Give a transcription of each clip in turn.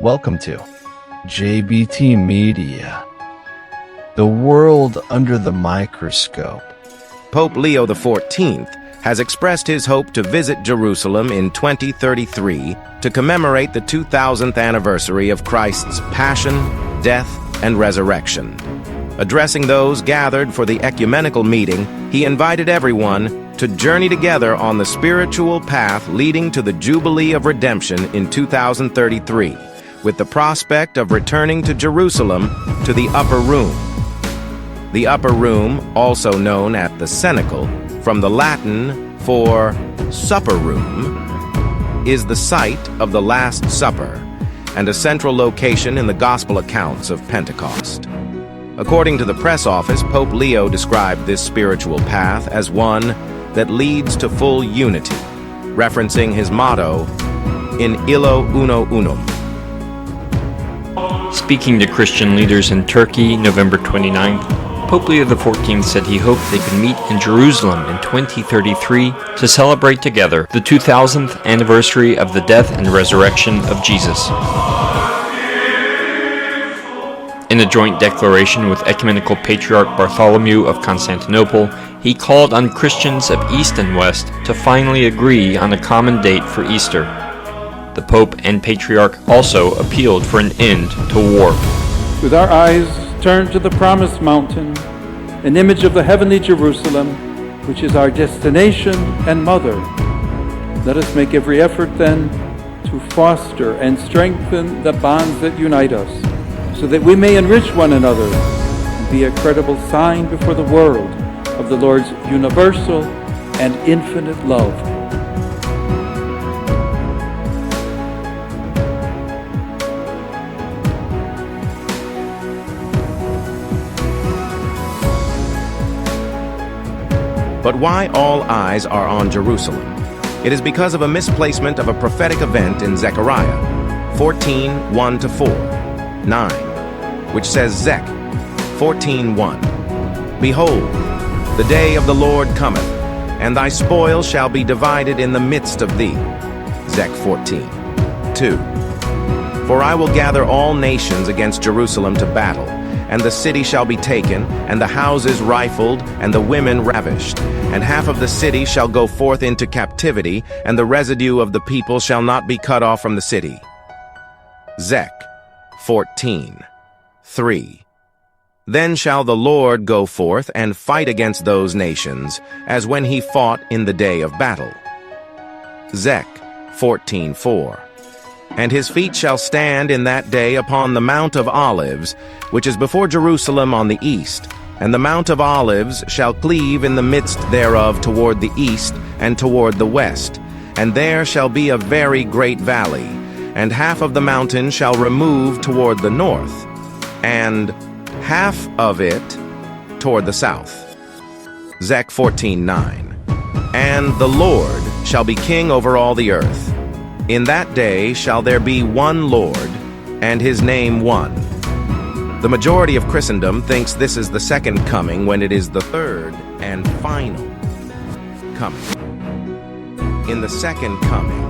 Welcome to J.B.T Media, the world under the microscope. Pope Leo XIV has expressed his hope to visit Jerusalem in 2033 to commemorate the 2000th anniversary of Christ's passion, death, and resurrection. Addressing those gathered for the ecumenical meeting, he invited everyone to journey together on the spiritual path leading to the Jubilee of Redemption in 2033, with the prospect of returning to Jerusalem to the Upper Room. The Upper Room, also known as the Cenacle, from the Latin for supper room, is the site of the Last Supper and a central location in the Gospel accounts of Pentecost. According to the press office, Pope Leo described this spiritual path as one that leads to full unity, referencing his motto, in illo uno unum. Speaking to Christian leaders in Turkey, November 29th, Pope Leo XIV said he hoped they could meet in Jerusalem in 2033 to celebrate together the 2000th anniversary of the death and resurrection of Jesus. In a joint declaration with Ecumenical Patriarch Bartholomew of Constantinople, he called on Christians of East and West to finally agree on a common date for Easter. The Pope and Patriarch also appealed for an end to war. With our eyes turned to the Promised Mountain, an image of the heavenly Jerusalem, which is our destination and mother, let us make every effort then to foster and strengthen the bonds that unite us, so that we may enrich one another and be a credible sign before the world of the Lord's universal and infinite love. But why all eyes are on Jerusalem? It is because of a misplacement of a prophetic event in Zechariah 14:1-4, 9, which says Zech 14:1, Behold, the day of the Lord cometh, and thy spoil shall be divided in the midst of thee. Zech 14:2, For I will gather all nations against Jerusalem to battle, and the city shall be taken, and the houses rifled, and the women ravished, and half of the city shall go forth into captivity, and the residue of the people shall not be cut off from the city. Zech 14:3. Then shall the Lord go forth and fight against those nations, as when he fought in the day of battle. Zech 14:4. And his feet shall stand in that day upon the Mount of Olives, which is before Jerusalem on the east, and the Mount of Olives shall cleave in the midst thereof toward the east and toward the west, and there shall be a very great valley, and half of the mountain shall remove toward the north, and half of it toward the south. Zech 14:9. And the Lord shall be king over all the earth. In that day shall there be one Lord, and his name one. The majority of Christendom thinks this is the second coming, when it is the third and final coming. In the second coming,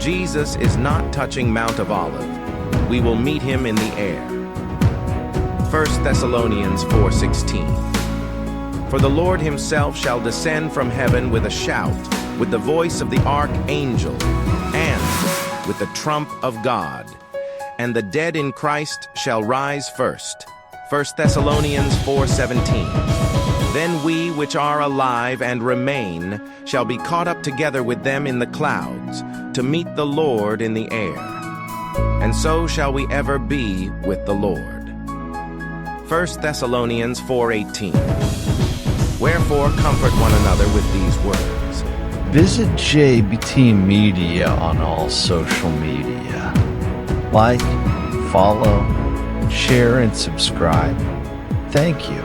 Jesus is not touching Mount of Olives. We will meet him in the air. 1 Thessalonians 4:16. For the Lord himself shall descend from heaven with a shout, with the voice of the archangel, and with the trump of God. And the dead in Christ shall rise first. 1 Thessalonians 4:17. Then we which are alive and remain shall be caught up together with them in the clouds, to meet the Lord in the air. And so shall we ever be with the Lord. 1 Thessalonians 4:18. Wherefore comfort one another with these words. Visit J.B.T Media on all social media. Like, follow, share, and subscribe. Thank you.